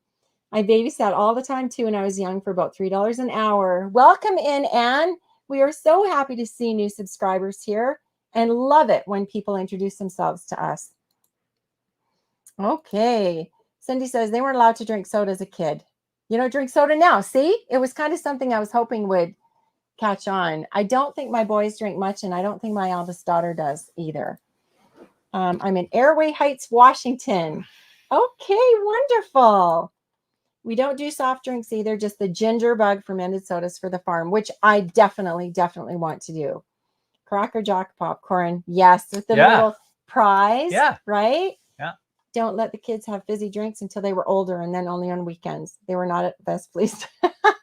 I babysat all the time too when I was young for about $3 an hour. Welcome in, Ann. We are so happy to see new subscribers here and love it when people introduce themselves to us. Okay. Cindy says they weren't allowed to drink soda as a kid. You don't drink soda now. See, it was kind of something I was hoping would catch on. I don't think my boys drink much, and I don't think my eldest daughter does either. I'm in Airway Heights, Washington. Okay, wonderful. We don't do soft drinks either, just the ginger bug fermented sodas for the farm, which I definitely want to do. Cracker Jack popcorn. Yes, with the little prize, right? Yeah. Don't let the kids have fizzy drinks until they were older and then only on weekends. They were not at the best pleased.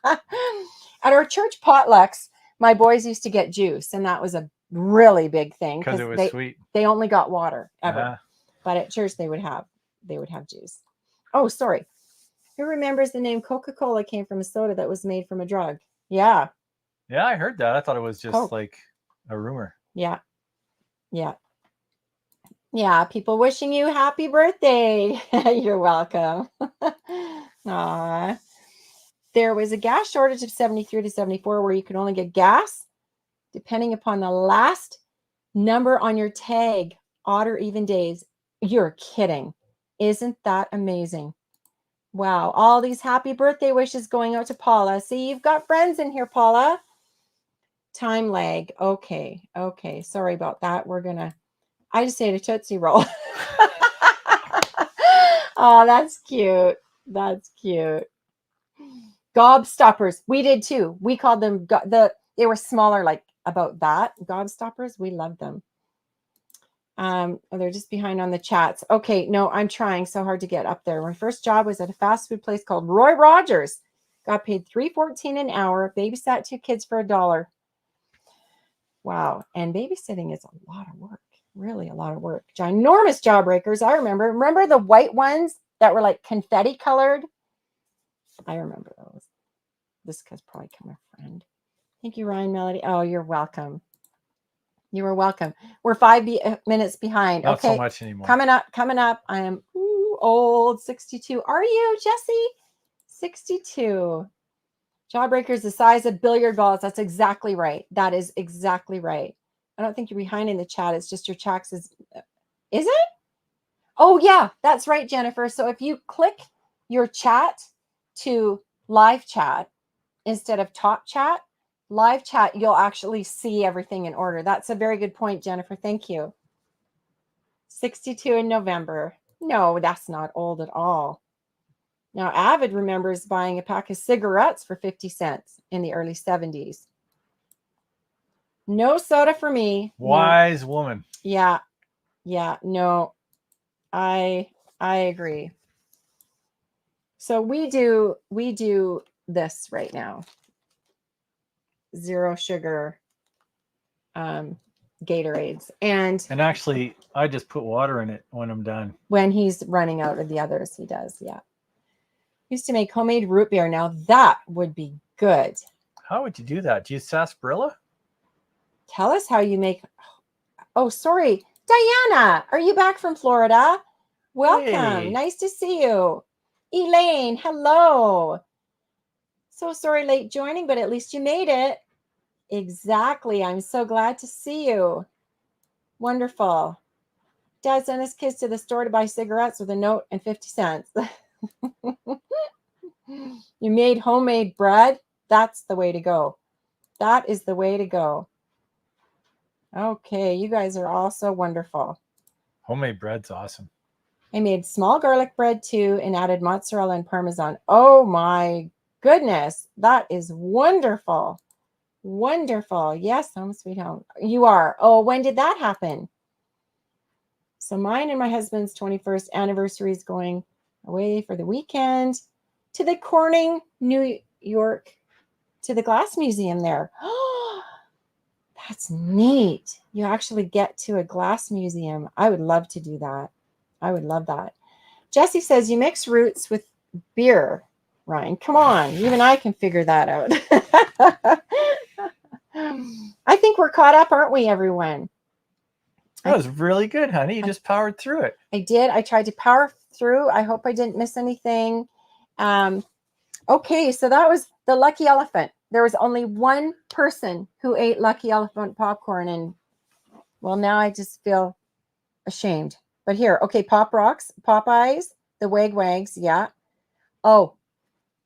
At our church potlucks, my boys used to get juice, and that was a really big thing Because it was sweet. They only got water ever. But at church they would have juice. Oh, sorry. Who remembers the name Coca-Cola came from a soda that was made from a drug? Yeah. Yeah, I heard that. I thought it was just Coke. like a rumor. Yeah. Yeah. Yeah. People wishing you happy birthday. You're welcome. Aw. There was a gas shortage of 73 to 74 where you could only get gas depending upon the last number on your tag, odd or even days. You're kidding. Isn't that amazing? Wow. All these happy birthday wishes going out to Paula. See, you've got friends in here, Paula. Time lag. Okay. Okay. Sorry about that. I just ate a Tootsie Roll. Oh, that's cute. That's cute. Gobstoppers. We did too. We called them, they were smaller, like about that. Gobstoppers. We loved them. They're just behind on the chats. Okay, no, I'm trying so hard to get up there. My first job was at a fast food place called Roy Rogers. Got paid $3.14 an hour. Babysat 2 kids for $1. Wow, and babysitting is a lot of work. Really, a lot of work. Ginormous jawbreakers. I remember the white ones that were like confetti colored. I remember those. This guy's probably come a friend. Thank you, Ryan Melody. Oh, you're welcome. You are welcome. We're 5 minutes behind. Not okay, so much anymore. Coming up. I am old, 62. Are you, Jesse? 62. Jawbreakers the size of billiard balls. That's exactly right. That is exactly right. I don't think you're behind in the chat. It's just your chats is it? Oh, yeah, that's right, Jennifer. So if you click your chat to live chat instead of top chat, live chat, you'll actually see everything in order. That's a very good point, Jennifer. Thank you. 62 in November. No, that's not old at all. Now, Avid remembers buying a pack of cigarettes for 50 cents in the early 70s. No soda for me. Wise woman. Yeah. Yeah. No, I agree. So we do this right now. 0 sugar Gatorades. And actually, I just put water in it when I'm done. When he's running out of the others, he does. Yeah. Used to make homemade root beer. Now that would be good. How would you do that? Do you use sarsaparilla? Tell us how you make. Oh, sorry. Diana, are you back from Florida? Welcome. Hey. Nice to see you. Elaine, hello. So sorry late joining, but at least you made it. Exactly. I'm so glad to see you. Wonderful. Dad sent his kids to the store to buy cigarettes with a note and 50 cents. You made homemade bread? That's the way to go. That is the way to go. Okay, you guys are all so wonderful. Homemade bread's awesome. I made small garlic bread too and added mozzarella and parmesan. Oh my goodness. That is wonderful. Wonderful. Yes, home sweet home. You are. Oh, when did that happen? So mine and my husband's 21st anniversary is going away for the weekend to the Corning, New York, to the Glass Museum there. Oh, that's neat. You actually get to a glass museum. I would love to do that. I would love that. Jesse says you mix roots with beer. Ryan, come on. Even I can figure that out. I think we're caught up, aren't we, everyone? That was really good, honey. You just powered through it. I did. I tried to power through. I hope I didn't miss anything. Okay, so that was the Lucky Elephant. There was only one person who ate Lucky Elephant popcorn, and well, now I just feel ashamed. But here, okay, Pop Rocks, Popeyes, the Wag Wags, yeah. Oh,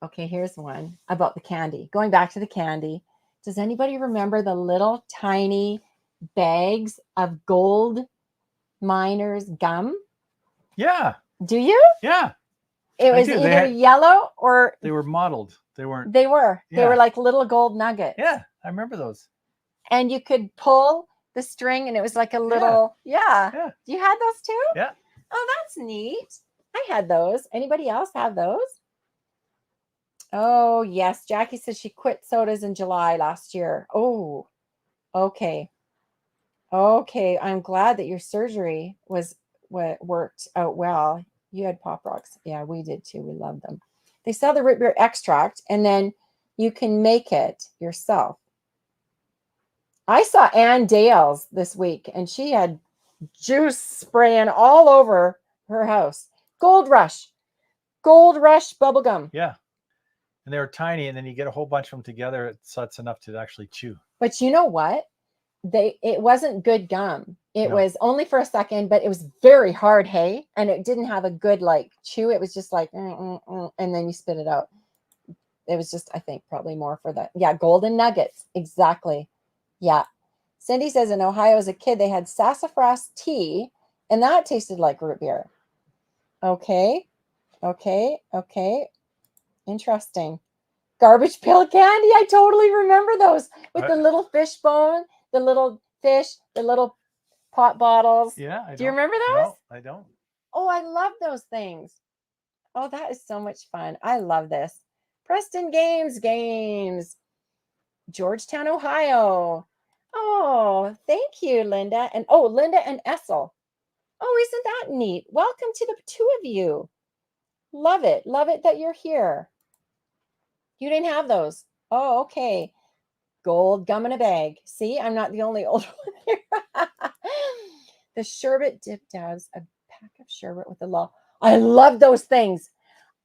okay, here's one about the candy. Going back to the candy. Does anybody remember the little tiny bags of gold miners gum? Yeah. Do you? Yeah. It was either yellow or they were mottled. They weren't. They were. Yeah. They were like little gold nuggets. Yeah, I remember those. And you could pull the string, and it was like a little. Yeah. You had those too? Yeah. Oh, that's neat. I had those. Anybody else have those? Oh, yes. Jackie says she quit sodas in July last year. Oh, okay. Okay. I'm glad that your surgery worked out well. You had Pop Rocks. Yeah, we did too. We love them. They sell the root beer extract, and then you can make it yourself. I saw Ann Dales this week, and she had juice spraying all over her house. Gold Rush bubblegum. Yeah. And they were tiny, and then you get a whole bunch of them together, so it's enough to actually chew. But you know what? It wasn't good gum. It was only for a second, but it was very hard, hey? And it didn't have a good like chew. It was just like, and then you spit it out. It was just, I think, probably more for the, golden nuggets. Exactly. Yeah. Cindy says in Ohio as a kid, they had sassafras tea, and that tasted like root beer. Okay. Interesting. Garbage Pail Candy. I totally remember those with the little fish bone, the little fish, the little pot bottles. Yeah. Do you remember those? No, I don't. Oh, I love those things. Oh, that is so much fun. I love this. Preston Games. Georgetown, Ohio. Oh, thank you, Linda. And Linda and Essel. Oh, isn't that neat? Welcome to the two of you. Love it. Love it that you're here. You didn't have those. Oh, okay. Gold gum in a bag. See, I'm not the only old one here. The sherbet dip dabs, a pack of sherbet with the law. I love those things.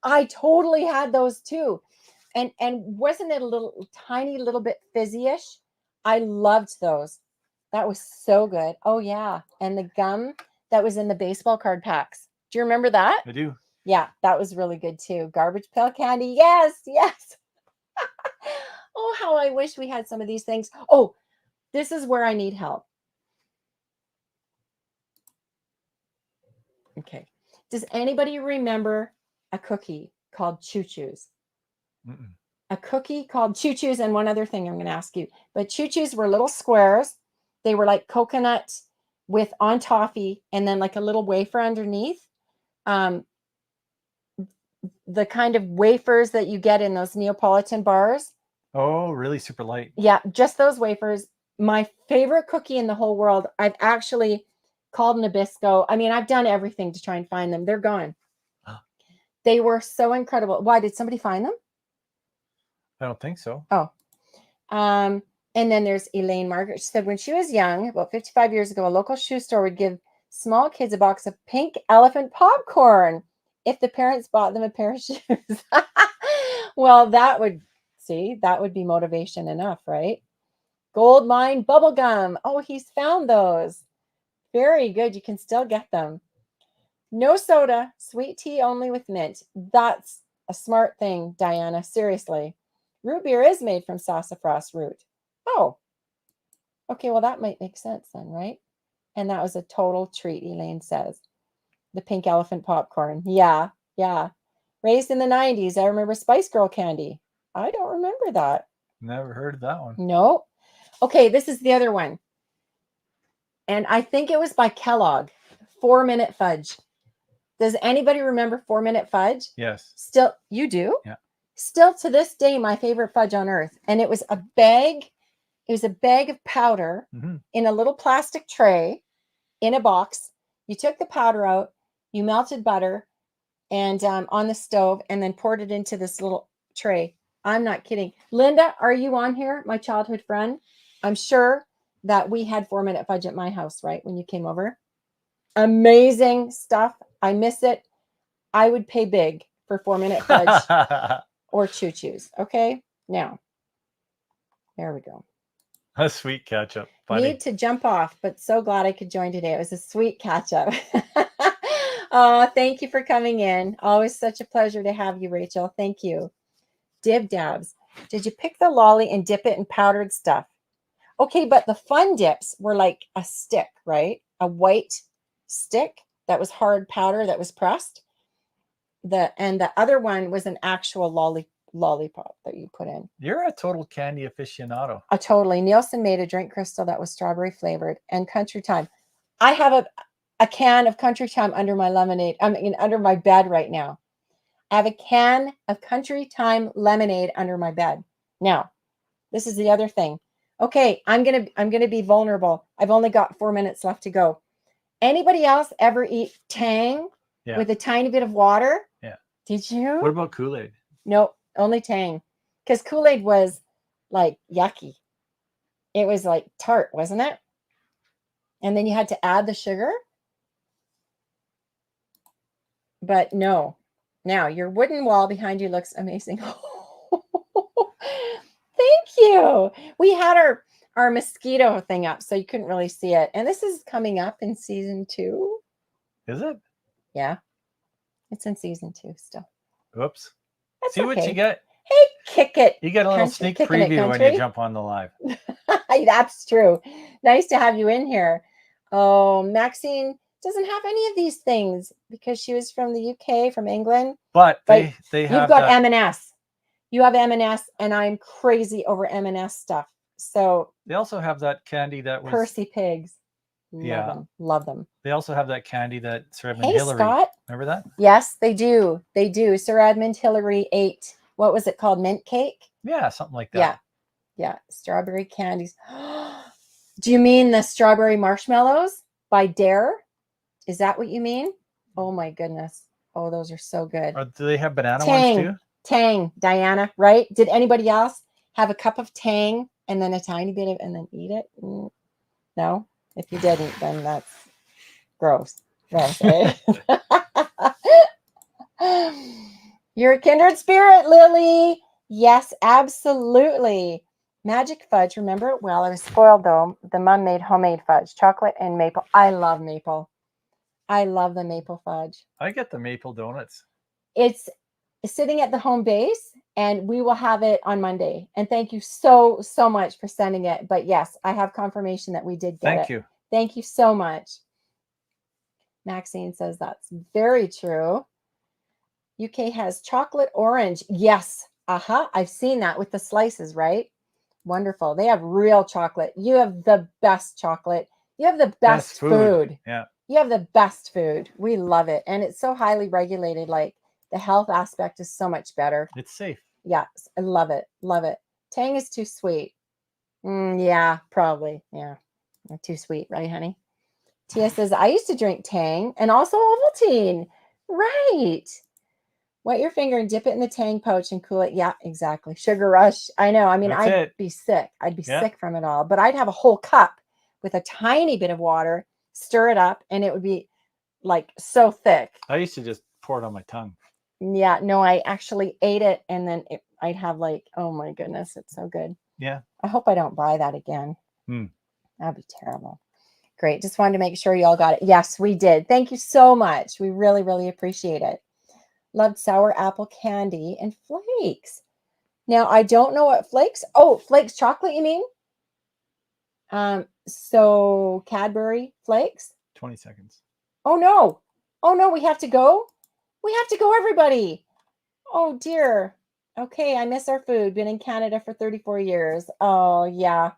I totally had those too. And wasn't it a little tiny little bit fizzy-ish? I loved those. That was so good. Oh yeah. And the gum that was in the baseball card packs. Do you remember that? I do. Yeah, that was really good too. Garbage Pail Candy. Yes. Oh, how I wish we had some of these things. Oh, this is where I need help. Okay. Does anybody remember a cookie called Choo Choos? A cookie called Choo Choos, and one other thing I'm going to ask you. But Choo Choos were little squares. They were like coconut with on toffee and then like a little wafer underneath. The kind of wafers that you get in those Neapolitan bars. Oh, really super light. Yeah, just those wafers. My favorite cookie in the whole world. I've actually called Nabisco. I mean, I've done everything to try and find them. They're gone. They were so incredible. Why, did somebody find them? I don't think so. Oh. And then there's Elaine Margaret. She said when she was young, about 55 years ago, a local shoe store would give small kids a box of pink elephant popcorn if the parents bought them a pair of shoes. Well, that would be motivation enough, right? Gold Mine Bubblegum. Oh, he's found those. Very good. You can still get them. No soda, sweet tea only with mint. That's a smart thing, Diana. Seriously. Root beer is made from sassafras root. Oh, okay. Well, that might make sense then, right? And that was a total treat, Elaine says. The pink elephant popcorn. Yeah, yeah. Raised in the 90s. I remember Spice Girl candy. I don't remember that. Never heard of that one. No. Okay, this is the other one. And I think it was by Kellogg. 4-minute fudge. Does anybody remember 4-minute fudge? Yes. Still, you do? Yeah. Still to this day, my favorite fudge on earth. And it was a bag. It was a bag of powder in a little plastic tray in a box. You took the powder out, you melted butter and on the stove, and then poured it into this little tray. I'm not kidding. Linda, are you on here? My childhood friend. I'm sure that we had 4-minute fudge at my house, right? When you came over. Amazing stuff. I miss it. I would pay big for 4-minute fudge or choo-choos. Okay. Now, there we go. A sweet catch up. Funny. Need to jump off, but so glad I could join today. It was a sweet catch up. Oh, thank you for coming in. Always such a pleasure to have you, Rachel. Thank you. Dib dabs. Did you pick the lolly and dip it in powdered stuff? Okay, but the fun dips were like a stick, right? A white stick that was hard powder that was pressed. And the other one was an actual lollipop that you put in. You're a total candy aficionado. Totally. Nielsen made a drink crystal that was strawberry flavored and Country Time. I have a can of Country Time under my lemonade. I mean, under my bed right now. I have a can of Country Time lemonade under my bed. Now, this is the other thing. Okay, I'm gonna be vulnerable. I've only got 4 minutes left to go. Anybody else ever eat Tang with a tiny bit of water? Yeah. Did you? What about Kool-Aid? Nope, only Tang. Because Kool-Aid was like yucky. It was like tart, wasn't it? And then you had to add the sugar. But no. Now, your wooden wall behind you looks amazing. Thank you. We had our mosquito thing up, so you couldn't really see it. And this is coming up in season 2. Is it? Yeah. It's in season 2 still. Oops. That's See what okay. you get? Hey, kick it. You get a little Country- sneak kicking it, preview when country. you jump on the live. That's true. Nice to have you in here. Oh, Maxine doesn't have any of these things because she was from the UK, from England. But they have you've got that. M&S. You have M&S, and I'm crazy over M&S stuff. So They also have that candy that was Percy Pigs. Love Yeah. them. Love them. They also have that candy that Sir Edmund Hey, Hillary. Scott. Remember that? Yes, they do. They do. Sir Edmund Hillary ate, what was it called? Mint cake? Yeah, something like that. Yeah. Yeah. Strawberry candies. Do you mean the strawberry marshmallows by Dare? Is that what you mean? Oh my goodness. Oh, those are so good. Or do they have banana Tang. ones too? Tang, Diana, right? Did anybody else have a cup of Tang and then a tiny bit of, and then eat it? No? If you didn't, then that's gross. Gross, eh? You're a kindred spirit, Lily. Yes, absolutely. Magic fudge. Remember it well. I was spoiled though. The mom made homemade fudge, chocolate and maple. I love maple. I love the maple fudge. I get the maple donuts. It's sitting at the home base, and we will have it on Monday. And thank you so much for sending it. But yes, I have confirmation that we did get it. Thank you. Thank you so much. Maxine says that's very true. UK has chocolate orange. Yes. I've seen that with the slices, right? Wonderful. They have real chocolate. You have the best chocolate. You have the best food. Yeah. You have the best food. We love it. And it's so highly regulated. Like the health aspect is so much better. It's safe. Yeah. I love it. Love it. Tang is too sweet. Yeah, probably. Yeah. Too sweet, right, honey? Tia says, I used to drink Tang and also Ovaltine. Right. Wet your finger and dip it in the Tang pouch and cool it. Yeah, exactly. Sugar rush. I know. I mean, I'd be sick. I'd be sick from it all. But I'd have a whole cup with a tiny bit of water, stir it up, and it would be like so thick. I used to just pour it on my tongue. Yeah, no, I actually ate it, and then I'd have like, oh my goodness, it's so good. Yeah. I hope I don't buy that again. That'd be terrible. Great. Just wanted to make sure you all got it. Yes, we did. Thank you so much. We really, really appreciate it. Loved sour apple candy and flakes. Now, I don't know what flakes. Oh, flakes chocolate, you mean? So Cadbury flakes. 20 seconds. Oh no. Oh no, we have to go. We have to go, everybody. Oh dear. Okay, I miss our food. Been in Canada for 34 years. Oh yeah,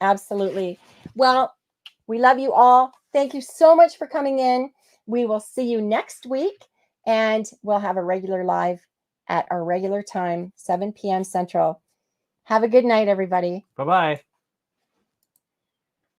absolutely. Well, we love you all. Thank you so much for coming in. We will see you next week, and we'll have a regular live at our regular time, 7 p.m. Central. Have a good night, everybody. Bye-bye.